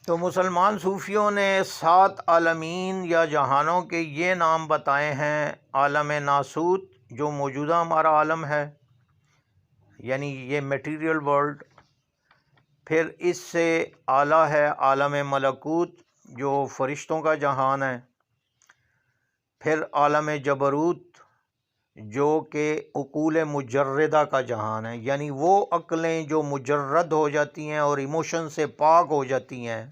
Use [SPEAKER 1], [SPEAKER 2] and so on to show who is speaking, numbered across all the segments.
[SPEAKER 1] تو مسلمان صوفیوں نے 7 عالمین یا جہانوں کے یہ نام بتائے ہیں: عالم ناسوت جو موجودہ ہمارا عالم ہے، یعنی یہ میٹیریل ورلڈ. پھر اس سے اعلیٰ ہے عالم ملکوت جو فرشتوں کا جہان ہے. پھر عالم جبروت جو کہ عقول مجردہ کا جہان ہے، یعنی وہ عقلیں جو مجرد ہو جاتی ہیں اور ایموشن سے پاک ہو جاتی ہیں،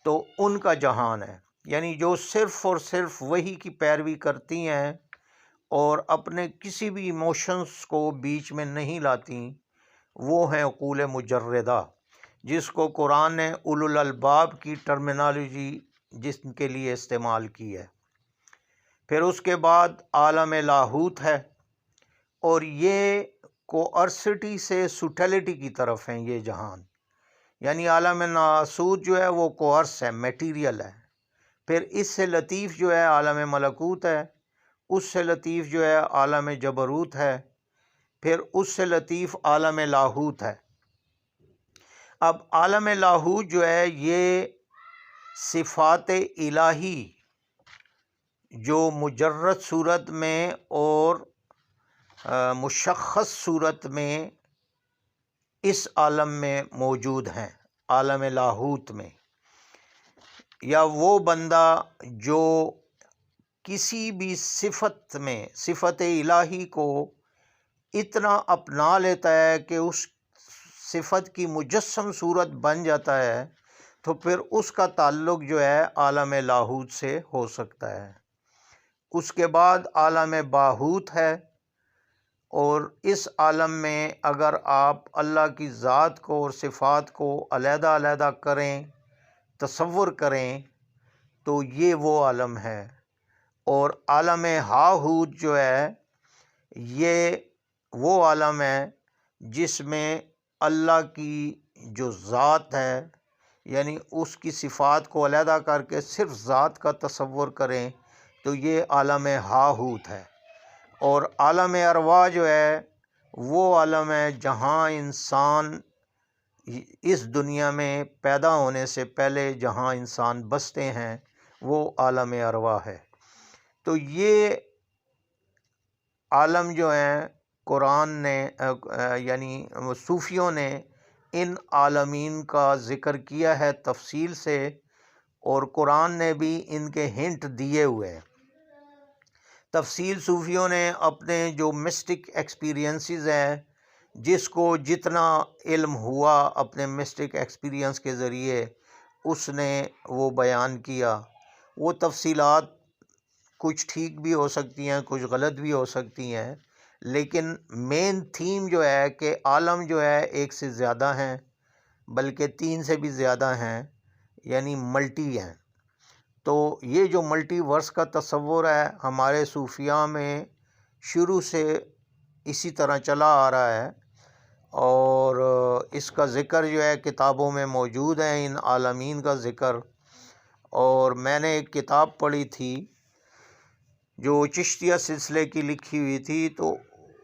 [SPEAKER 1] تو ان کا جہان ہے. یعنی جو صرف اور صرف وہی کی پیروی کرتی ہیں اور اپنے کسی بھی ایموشنز کو بیچ میں نہیں لاتی، وہ ہیں عقول مجردہ، جس کو قرآن نے اولو الالباب کی ٹرمینالوجی جس کے لیے استعمال کی ہے. پھر اس کے بعد عالم لاہوت ہے، اور یہ کوارسٹی سے سوٹیلٹی کی طرف ہیں یہ جہان. یعنی عالم ناسوت جو ہے وہ کوارس ہے، میٹیریل ہے. پھر اس سے لطیف جو ہے عالم ملکوت ہے، اس سے لطیف جو ہے عالم جبروت ہے، پھر اس سے لطیف عالم لاہوت ہے. اب عالم لاہوت جو ہے یہ صفات الہی جو مجرد صورت میں اور مشخص صورت میں اس عالم میں موجود ہیں. عالم لاہوت میں، یا وہ بندہ جو کسی بھی صفت میں صفت الہی کو اتنا اپنا لیتا ہے کہ اس صفت کی مجسم صورت بن جاتا ہے، تو پھر اس کا تعلق جو ہے عالم لاہوت سے ہو سکتا ہے. اس کے بعد عالم باہوت ہے، اور اس عالم میں اگر آپ اللہ کی ذات کو اور صفات کو علیحدہ علیحدہ کریں، تصور کریں، تو یہ وہ عالم ہے. اور عالم ہاہوت جو ہے یہ وہ عالم ہے جس میں اللہ کی جو ذات ہے، یعنی اس کی صفات کو علیحدہ کر کے صرف ذات کا تصور کریں، تو یہ عالم ہاہوت ہے. اور عالم ارواح جو ہے وہ عالم ہے جہاں انسان اس دنیا میں پیدا ہونے سے پہلے جہاں انسان بستے ہیں، وہ عالم ارواح ہے. تو یہ عالم جو ہیں قرآن نے یعنی صوفیوں نے ان عالمین کا ذکر کیا ہے تفصیل سے، اور قرآن نے بھی ان کے ہنٹ دیے ہوئے ہیں. تفصیل صوفیوں نے اپنے جو مسٹک ایکسپیرینسز ہیں، جس کو جتنا علم ہوا اپنے مسٹک ایکسپیرینس کے ذریعے اس نے وہ بیان کیا. وہ تفصیلات کچھ ٹھیک بھی ہو سکتی ہیں، کچھ غلط بھی ہو سکتی ہیں، لیکن مین تھیم جو ہے کہ عالم جو ہے ایک سے زیادہ ہیں، بلکہ 3 سے بھی زیادہ ہیں، یعنی ملٹی ہیں. تو یہ جو ملٹی ورس کا تصور ہے ہمارے صوفیاء میں شروع سے اسی طرح چلا آ رہا ہے، اور اس کا ذکر جو ہے کتابوں میں موجود ہے، ان عالمین کا ذکر. اور میں نے ایک کتاب پڑھی تھی جو چشتیہ سلسلے کی لکھی ہوئی تھی، تو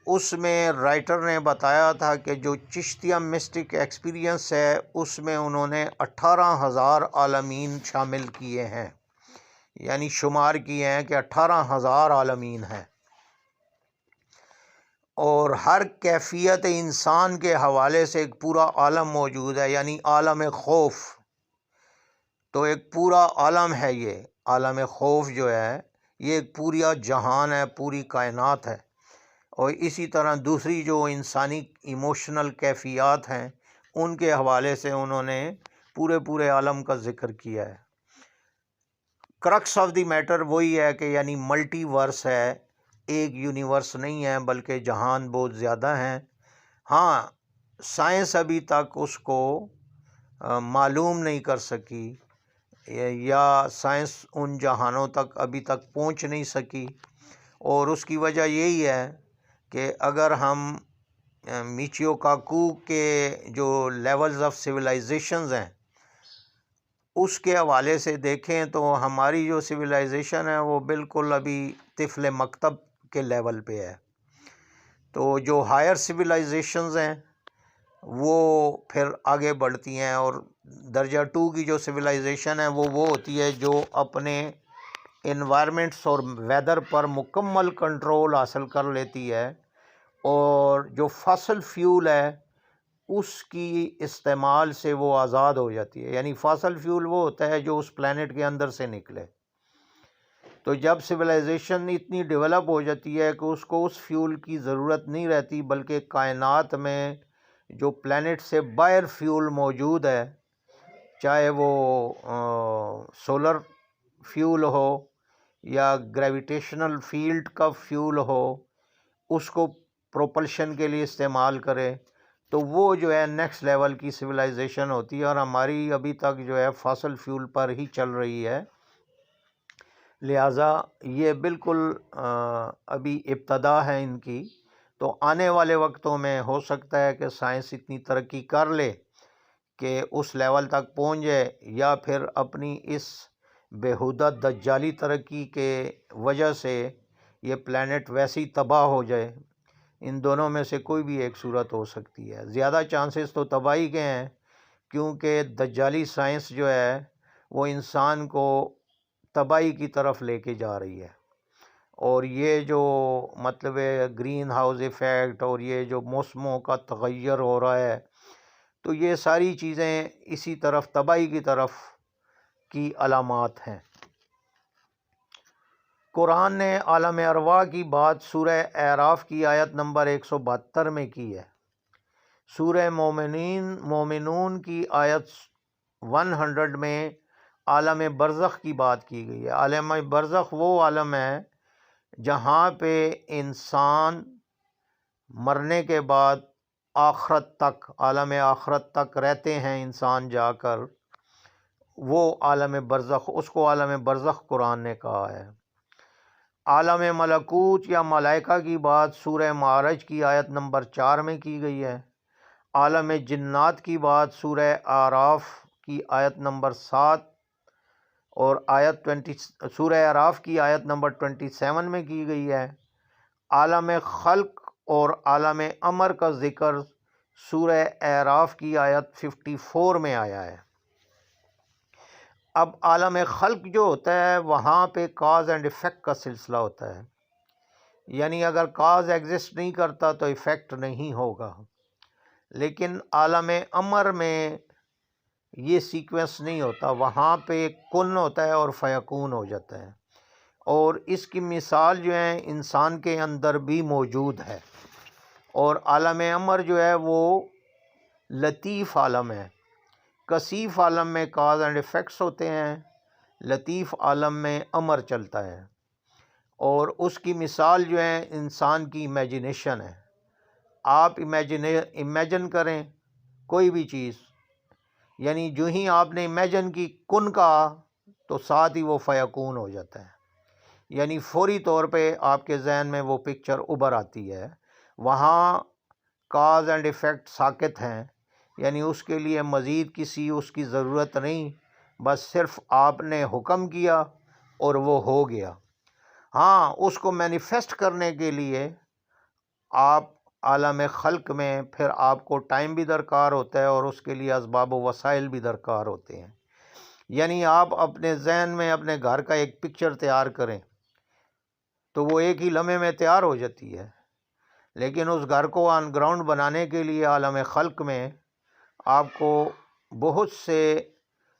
[SPEAKER 1] اس میں رائٹر نے بتایا تھا کہ جو چشتیہ مسٹک ایکسپیرینس ہے اس میں انہوں نے 18,000 عالمین شامل کیے ہیں، یعنی شمار کیے ہیں کہ 18,000 عالمین ہیں. اور ہر کیفیت انسان کے حوالے سے ایک پورا عالم موجود ہے، یعنی عالم خوف. تو ایک پورا عالم ہے یہ عالم خوف جو ہے، یہ ایک پورا جہان ہے، پوری کائنات ہے. اور اسی طرح دوسری جو انسانی ایموشنل کیفیات ہیں ان کے حوالے سے انہوں نے پورے عالم کا ذکر کیا ہے. کرکس آف دی میٹر وہی ہے کہ یعنی ملٹی ورس ہے، ایک یونیورس نہیں ہے بلکہ جہان بہت زیادہ ہیں. ہاں، سائنس ابھی تک اس کو معلوم نہیں کر سکی، یا سائنس ان جہانوں تک ابھی تک پہنچ نہیں سکی، اور اس کی وجہ یہی ہے کہ اگر ہم میچیو کاکو کے جو لیولز آف سویلائزیشنز ہیں اس کے حوالے سے دیکھیں تو ہماری جو سویلائزیشن ہے وہ بالکل ابھی طفل مکتب کے لیول پہ ہے. تو جو ہائر سویلائزیشنز ہیں وہ پھر آگے بڑھتی ہیں، اور درجہ 2 کی جو سویلائزیشن ہے وہ ہوتی ہے جو اپنے انوائرمنٹس اور ویدر پر مکمل کنٹرول حاصل کر لیتی ہے، اور جو فاسل فیول ہے اس کی استعمال سے وہ آزاد ہو جاتی ہے۔ یعنی فاسل فیول وہ ہوتا ہے جو اس پلانٹ کے اندر سے نکلے۔ تو جب سویلائزیشن اتنی ڈیولپ ہو جاتی ہے کہ اس کو اس فیول کی ضرورت نہیں رہتی، بلکہ کائنات میں جو پلانٹ سے باہر فیول موجود ہے، چاہے وہ سولر فیول ہو یا گریویٹیشنل فیلڈ کا فیول ہو، اس کو پروپلشن کے لیے استعمال کرے، تو وہ جو ہے نیکسٹ لیول کی سویلائزیشن ہوتی ہے، اور ہماری ابھی تک جو ہے فاسل فیول پر ہی چل رہی ہے۔ لہٰذا یہ بالکل ابھی ابتدا ہے ان کی، تو آنے والے وقتوں میں ہو سکتا ہے کہ سائنس اتنی ترقی کر لے کہ اس لیول تک پہنچ جائے، یا پھر اپنی اس بےہودہ دجالی ترقی کے وجہ سے یہ پلانٹ ویسے ہی تباہ ہو جائے۔ ان دونوں میں سے کوئی بھی ایک صورت ہو سکتی ہے۔ زیادہ چانسز تو تباہی کے ہیں، کیونکہ دجالی سائنس جو ہے وہ انسان کو تباہی کی طرف لے کے جا رہی ہے، اور یہ جو مطلب گرین ہاؤس ایفیکٹ اور یہ جو موسموں کا تغیر ہو رہا ہے، تو یہ ساری چیزیں اسی طرف تباہی کی طرف کی علامات ہیں۔ قرآن نے عالم ارواح کی بات سورہ اعراف کی آیت نمبر 172 میں کی ہے۔ سورہ مومنون کی آیت 100 میں عالم برزخ کی بات کی گئی ہے۔ عالم برزخ وہ عالم ہے جہاں پہ انسان مرنے کے بعد آخرت تک، عالم آخرت تک رہتے ہیں انسان جا کر، وہ عالم برزخ، اس کو عالم برزخ قرآن نے کہا ہے۔ عالم ملکوت یا ملائکہ کی بات سورہ معارج کی آیت نمبر 4 میں کی گئی ہے۔ عالم جنات کی بات سورہ اعراف کی آیت نمبر 7 اور سورہ اعراف کی آیت نمبر 27 میں کی گئی ہے۔ عالم خلق اور عالم امر کا ذکر سورہ اعراف کی آیت 54 میں آیا ہے۔ اب عالم خلق جو ہوتا ہے وہاں پہ کاز اینڈ ایفیکٹ کا سلسلہ ہوتا ہے، یعنی اگر کاز ایگزسٹ نہیں کرتا تو ایفیکٹ نہیں ہوگا، لیکن عالم امر میں یہ سیکوینس نہیں ہوتا، وہاں پہ کن ہوتا ہے اور فیکون ہو جاتا ہے، اور اس کی مثال جو ہے انسان کے اندر بھی موجود ہے۔ اور عالم امر جو ہے وہ لطیف عالم ہے۔ کثیف عالم میں کاز اینڈ ایفیکٹس ہوتے ہیں، لطیف عالم میں امر چلتا ہے، اور اس کی مثال جو ہے انسان کی امیجنیشن ہے۔ آپ امیجن کریں کوئی بھی چیز، یعنی جو ہی آپ نے امیجن کی کن کہا تو ساتھ ہی وہ فیکون ہو جاتا ہے، یعنی فوری طور پہ آپ کے ذہن میں وہ پکچر ابھر آتی ہے۔ وہاں کاز اینڈ ایفیکٹ ساکت ہیں، یعنی اس کے لیے مزید کسی اس کی ضرورت نہیں، بس صرف آپ نے حکم کیا اور وہ ہو گیا۔ ہاں، اس کو مینیفیسٹ کرنے کے لیے آپ عالم خلق میں پھر آپ کو ٹائم بھی درکار ہوتا ہے، اور اس کے لیے اسباب و وسائل بھی درکار ہوتے ہیں۔ یعنی آپ اپنے ذہن میں اپنے گھر کا ایک پکچر تیار کریں تو وہ ایک ہی لمحے میں تیار ہو جاتی ہے، لیکن اس گھر کو آن گراؤنڈ بنانے کے لیے عالم خلق میں آپ کو بہت سے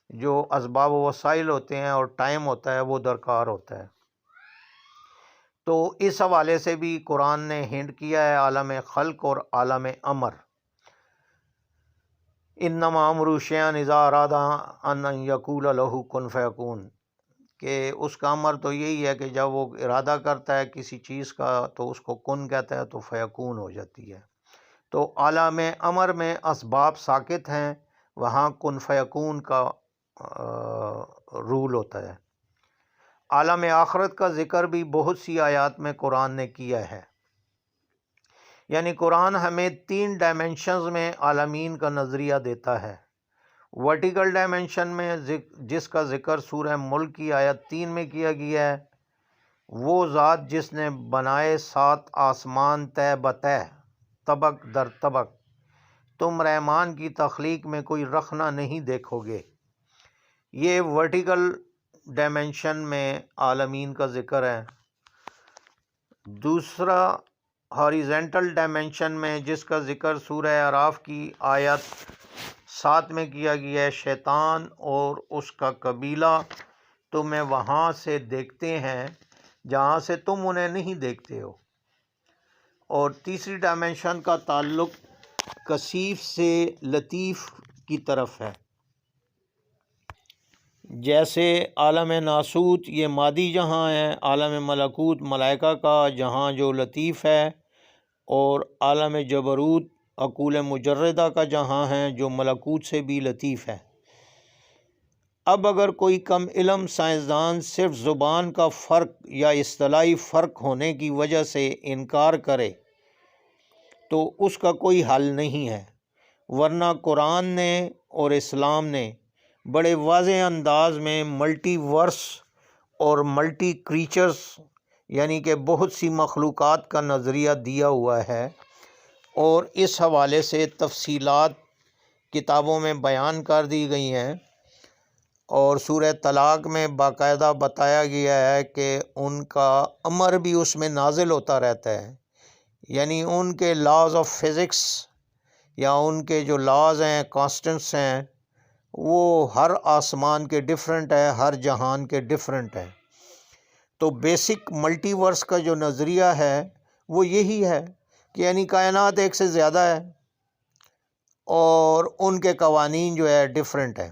[SPEAKER 1] جو اسباب و وسائل ہوتے ہیں اور ٹائم ہوتا ہے وہ درکار ہوتا ہے۔ تو اس حوالے سے بھی قرآن نے ہنٹ کیا ہے عالم خلق اور عالم امر۔ انما امرہ شیئا اذا اراد ان یقول لہ کن فیکون، کہ اس کا امر تو یہی ہے کہ جب وہ ارادہ کرتا ہے کسی چیز کا تو اس کو کن کہتا ہے تو فیکون ہو جاتی ہے۔ تو عالم امر میں اسباب ساکت ہیں، وہاں کن فیکون کا رول ہوتا ہے۔ عالم آخرت کا ذکر بھی بہت سی آیات میں قرآن نے کیا ہے، یعنی قرآن ہمیں 3 ڈائمنشنز میں عالمین کا نظریہ دیتا ہے۔ ورٹیکل ڈائمنشن میں جس کا ذکر سورہ ملک کی آیت 3 میں کیا گیا ہے، وہ ذات جس نے بنائے 7 آسمان تہ بتہ، طبق در طبق، تم رحمان کی تخلیق میں کوئی رخنہ نہیں دیکھو گے۔ یہ ورٹیکل ڈائمنشن میں عالمین کا ذکر ہے۔ دوسرا ہاریزنٹل ڈائمنشن میں جس کا ذکر سورہ اعراف کی آیت 7 میں کیا گیا ہے، شیطان اور اس کا قبیلہ تمہیں وہاں سے دیکھتے ہیں جہاں سے تم انہیں نہیں دیکھتے ہو۔ اور تیسری ڈائمنشن کا تعلق کثیف سے لطیف کی طرف ہے۔ جیسے عالم ناسوت یہ مادی جہاں ہے، عالم ملکوت ملائکہ کا جہاں جو لطیف ہے، اور عالم جبروت عقول مجردہ کا جہاں ہے جو ملکوت سے بھی لطیف ہے۔ اب اگر کوئی کم علم سائنسدان صرف زبان کا فرق یا اصطلاحی فرق ہونے کی وجہ سے انکار کرے تو اس کا کوئی حل نہیں ہے، ورنہ قرآن نے اور اسلام نے بڑے واضح انداز میں ملٹی ورس اور ملٹی کریچرز یعنی کہ بہت سی مخلوقات کا نظریہ دیا ہوا ہے، اور اس حوالے سے تفصیلات کتابوں میں بیان کر دی گئی ہیں، اور سورہ طلاق میں باقاعدہ بتایا گیا ہے کہ ان کا امر بھی اس میں نازل ہوتا رہتا ہے، یعنی ان کے لاز آف فزکس یا ان کے جو لاز ہیں، کانسٹنٹس ہیں، وہ ہر آسمان کے ڈیفرنٹ ہے، ہر جہان کے ڈیفرنٹ ہے۔ تو بیسک ملٹی ورس کا جو نظریہ ہے وہ یہی ہے کہ یعنی کائنات ایک سے زیادہ ہے اور ان کے قوانین جو ہے ڈیفرنٹ ہے۔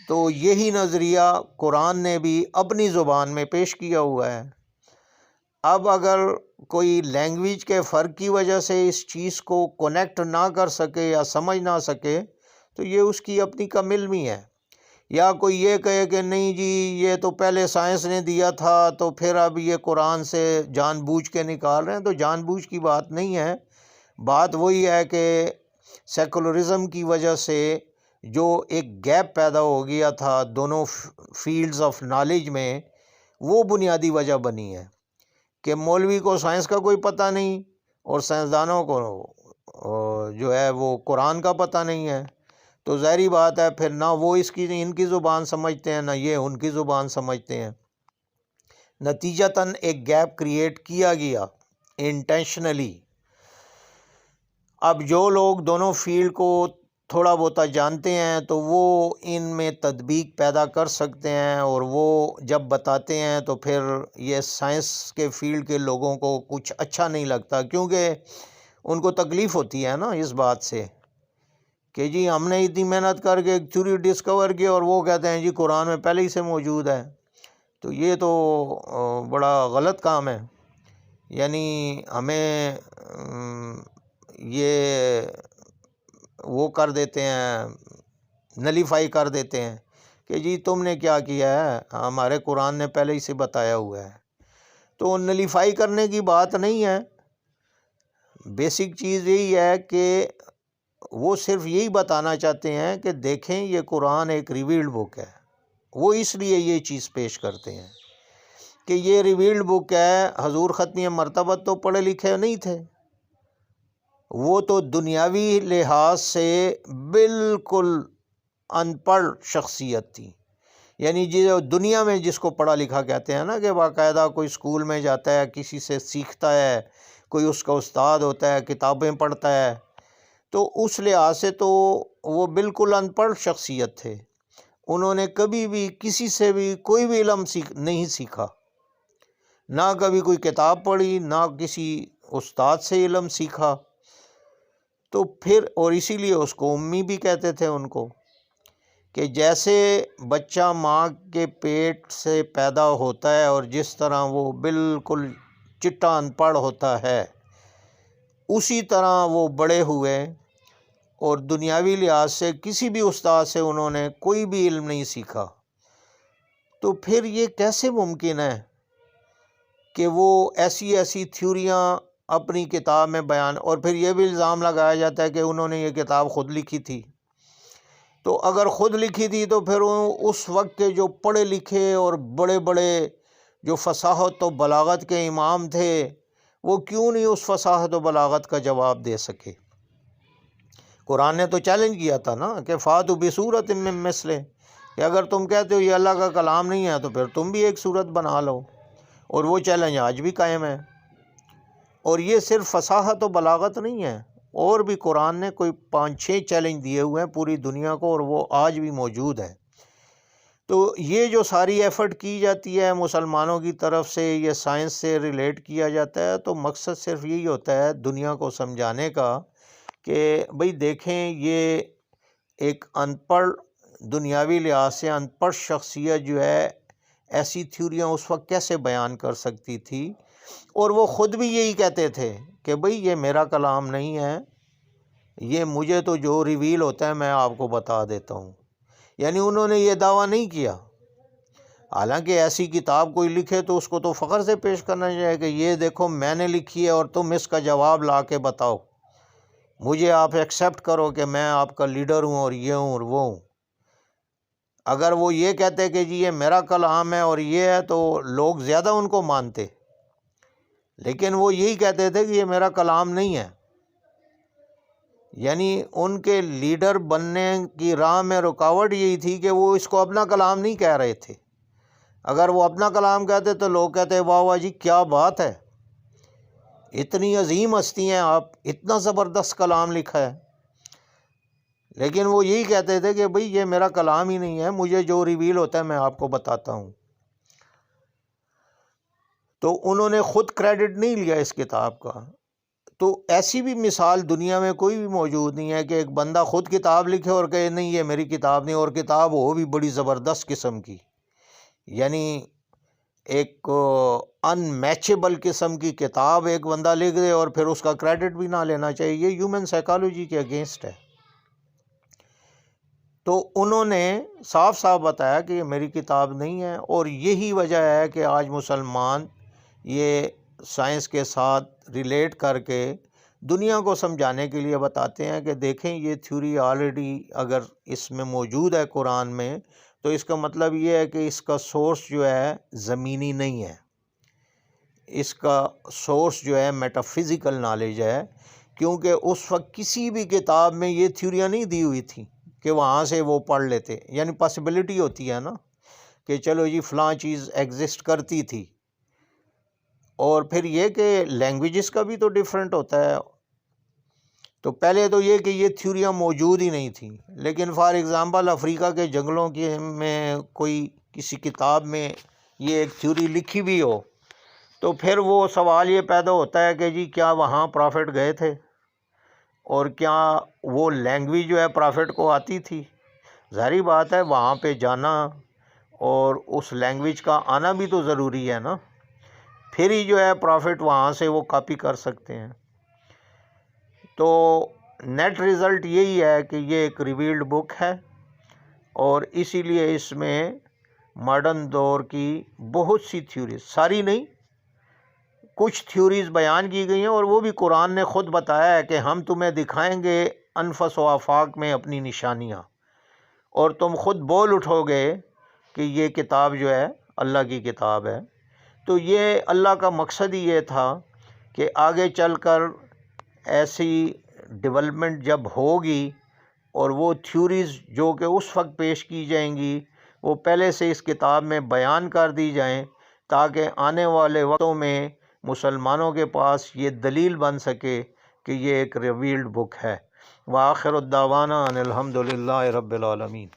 [SPEAKER 1] تو یہی نظریہ قرآن نے بھی اپنی زبان میں پیش کیا ہوا ہے۔ اب اگر کوئی لینگویج کے فرق کی وجہ سے اس چیز کو کنیکٹ نہ کر سکے یا سمجھ نہ سکے تو یہ اس کی اپنی کم علمی ہے، یا کوئی یہ کہے کہ نہیں جی یہ تو پہلے سائنس نے دیا تھا تو پھر اب یہ قرآن سے جان بوجھ کے نکال رہے ہیں، تو جان بوجھ کی بات نہیں ہے۔ بات وہی ہے کہ سیکولرزم کی وجہ سے جو ایک گیپ پیدا ہو گیا تھا دونوں فیلڈز آف نالج میں، وہ بنیادی وجہ بنی ہے کہ مولوی کو سائنس کا کوئی پتہ نہیں اور سائنسدانوں کو جو ہے وہ قرآن کا پتہ نہیں ہے، تو ظاہری بات ہے پھر نہ وہ ان کی زبان سمجھتے ہیں نہ یہ ان کی زبان سمجھتے ہیں۔ نتیجتاً ایک گیپ کریٹ کیا گیا انٹینشنلی۔ اب جو لوگ دونوں فیلڈ کو تھوڑا بہت جانتے ہیں تو وہ ان میں تطبیق پیدا کر سکتے ہیں، اور وہ جب بتاتے ہیں تو پھر یہ سائنس کے فیلڈ کے لوگوں کو کچھ اچھا نہیں لگتا، کیونکہ ان کو تکلیف ہوتی ہے نا اس بات سے کہ جی ہم نے اتنی محنت کر کے ایک تھیوری ڈسکور کی اور وہ کہتے ہیں جی قرآن میں پہلے ہی سے موجود ہے، تو یہ تو بڑا غلط کام ہے۔ یعنی ہمیں یہ وہ کر دیتے ہیں، نلیفائی کر دیتے ہیں کہ جی تم نے کیا کیا ہے، ہمارے قرآن نے پہلے ہی سے بتایا ہوا ہے۔ تو نلیفائی کرنے کی بات نہیں ہے، بیسک چیز یہی ہے کہ وہ صرف یہی بتانا چاہتے ہیں کہ دیکھیں یہ قرآن ایک ریویلڈ بک ہے، وہ اس لیے یہ چیز پیش کرتے ہیں کہ یہ ریویلڈ بک ہے۔ حضور ختمی مرتبہ تو پڑھے لکھے نہیں تھے، وہ تو دنیاوی لحاظ سے بالکل ان پڑھ شخصیت تھی، یعنی جو دنیا میں جس کو پڑھا لکھا کہتے ہیں نا، کہ باقاعدہ کوئی اسکول میں جاتا ہے، کسی سے سیکھتا ہے، کوئی اس کا استاد ہوتا ہے، کتابیں پڑھتا ہے، تو اس لحاظ سے تو وہ بالکل ان پڑھ شخصیت تھے۔ انہوں نے کبھی بھی کسی سے بھی کوئی بھی علم نہیں سیکھا، نہ کبھی کوئی کتاب پڑھی، نہ کسی استاد سے علم سیکھا، تو پھر اور اسی لیے اس کو امی بھی کہتے تھے ان کو، کہ جیسے بچہ ماں کے پیٹ سے پیدا ہوتا ہے اور جس طرح وہ بالکل چٹا ان پڑھ ہوتا ہے، اسی طرح وہ بڑے ہوئے اور دنیاوی لحاظ سے کسی بھی استاد سے انہوں نے کوئی بھی علم نہیں سیکھا۔ تو پھر یہ کیسے ممکن ہے کہ وہ ایسی تھیوریاں اپنی کتاب میں بیان، اور پھر یہ بھی الزام لگایا جاتا ہے کہ انہوں نے یہ کتاب خود لکھی تھی۔ تو اگر خود لکھی تھی تو پھر اس وقت کے جو پڑھے لکھے اور بڑے بڑے جو فصاحت و بلاغت کے امام تھے، وہ کیوں نہیں اس فصاحت و بلاغت کا جواب دے سکے؟ قرآن نے تو چیلنج کیا تھا نا کہ فاتوا بصورۃ من مثلہ، کہ اگر تم کہتے ہو یہ اللہ کا کلام نہیں ہے تو پھر تم بھی ایک صورت بنا لو، اور وہ چیلنج آج بھی قائم ہے۔ اور یہ صرف فصاحت و بلاغت نہیں ہے، اور بھی قرآن نے کوئی 5-6 چیلنج دیے ہوئے ہیں پوری دنیا کو، اور وہ آج بھی موجود ہے۔ تو یہ جو ساری ایفرٹ کی جاتی ہے مسلمانوں کی طرف سے، یہ سائنس سے ریلیٹ کیا جاتا ہے، تو مقصد صرف یہی ہوتا ہے دنیا کو سمجھانے کا کہ بھئی دیکھیں یہ ایک ان پڑھ، دنیاوی لحاظ سے ان پڑھ شخصیت جو ہے ایسی تھیوریاں اس وقت کیسے بیان کر سکتی تھی، اور وہ خود بھی یہی کہتے تھے کہ بھئی یہ میرا کلام نہیں ہے، یہ مجھے تو جو ریویل ہوتا ہے میں آپ کو بتا دیتا ہوں۔ یعنی انہوں نے یہ دعویٰ نہیں کیا، حالانکہ ایسی کتاب کوئی لکھے تو اس کو تو فخر سے پیش کرنا چاہیے کہ یہ دیکھو میں نے لکھی ہے اور تم اس کا جواب لا کے بتاؤ، مجھے آپ ایکسیپٹ کرو کہ میں آپ کا لیڈر ہوں اور یہ ہوں اور وہ ہوں۔ اگر وہ یہ کہتے کہ جی یہ میرا کلام ہے اور یہ ہے تو لوگ زیادہ ان کو مانتے، لیکن وہ یہی کہتے تھے کہ یہ میرا کلام نہیں ہے۔ یعنی ان کے لیڈر بننے کی راہ میں رکاوٹ یہی تھی کہ وہ اس کو اپنا کلام نہیں کہہ رہے تھے۔ اگر وہ اپنا کلام کہتے تو لوگ کہتے واہ واہ جی کیا بات ہے، اتنی عظیم ہستی ہیں آپ، اتنا زبردست کلام لکھا ہے۔ لیکن وہ یہی کہتے تھے کہ بھئی یہ میرا کلام ہی نہیں ہے، مجھے جو ریویل ہوتا ہے میں آپ کو بتاتا ہوں۔ تو انہوں نے خود کریڈٹ نہیں لیا اس کتاب کا۔ تو ایسی بھی مثال دنیا میں کوئی بھی موجود نہیں ہے کہ ایک بندہ خود کتاب لکھے اور کہے نہیں یہ میری کتاب نہیں، اور کتاب ہو بھی بڑی زبردست قسم کی، یعنی ایک ان میچیبل قسم کی کتاب ایک بندہ لکھ دے اور پھر اس کا کریڈٹ بھی نہ لینا چاہیے۔ یہ ہیومن سائیکالوجی کے اگینسٹ ہے۔ تو انہوں نے صاف صاف بتایا کہ یہ میری کتاب نہیں ہے، اور یہی وجہ ہے کہ آج مسلمان یہ سائنس کے ساتھ ریلیٹ کر کے دنیا کو سمجھانے کے لیے بتاتے ہیں کہ دیکھیں یہ تھیوری آلریڈی اگر اس میں موجود ہے قرآن میں، تو اس کا مطلب یہ ہے کہ اس کا سورس جو ہے زمینی نہیں ہے، اس کا سورس جو ہے میٹافزیکل نالج ہے، کیونکہ اس وقت کسی بھی کتاب میں یہ تھیوریاں نہیں دی ہوئی تھیں کہ وہاں سے وہ پڑھ لیتے۔ یعنی پاسبلٹی ہوتی ہے نا کہ چلو جی فلاں چیز ایگزسٹ کرتی تھی، اور پھر یہ کہ لینگویجز کا بھی تو ڈیفرنٹ ہوتا ہے۔ تو پہلے تو یہ کہ یہ تھیوریاں موجود ہی نہیں تھیں، لیکن فار ایگزامپل افریقہ کے جنگلوں کے میں کوئی کسی کتاب میں یہ ایک تھیوری لکھی بھی ہو، تو پھر وہ سوال یہ پیدا ہوتا ہے کہ جی کیا وہاں پرافٹ گئے تھے، اور کیا وہ لینگویج جو ہے پرافٹ کو آتی تھی؟ ظاہری بات ہے وہاں پہ جانا اور اس لینگویج کا آنا بھی تو ضروری ہے نا، پھر ہی جو ہے پرافٹ وہاں سے وہ کاپی کر سکتے ہیں۔ تو نیٹ ریزلٹ یہی ہے کہ یہ ایک ریویلڈ بک ہے، اور اسی لیے اس میں ماڈرن دور کی بہت سی تھیوریز، ساری نہیں، کچھ تھیوریز بیان کی گئی ہیں، اور وہ بھی قرآن نے خود بتایا ہے کہ ہم تمہیں دکھائیں گے انفس و آفاق میں اپنی نشانیاں، اور تم خود بول اٹھو گے کہ یہ کتاب جو ہے اللہ کی کتاب ہے۔ تو یہ اللہ کا مقصد ہی یہ تھا کہ آگے چل کر ایسی ڈیولپمنٹ جب ہوگی اور وہ تھیوریز جو کہ اس وقت پیش کی جائیں گی وہ پہلے سے اس کتاب میں بیان کر دی جائیں، تاکہ آنے والے وقتوں میں مسلمانوں کے پاس یہ دلیل بن سکے کہ یہ ایک ریویلڈ بک ہے۔ وآخر الدعوانا ان الحمد للہ رب العالمین۔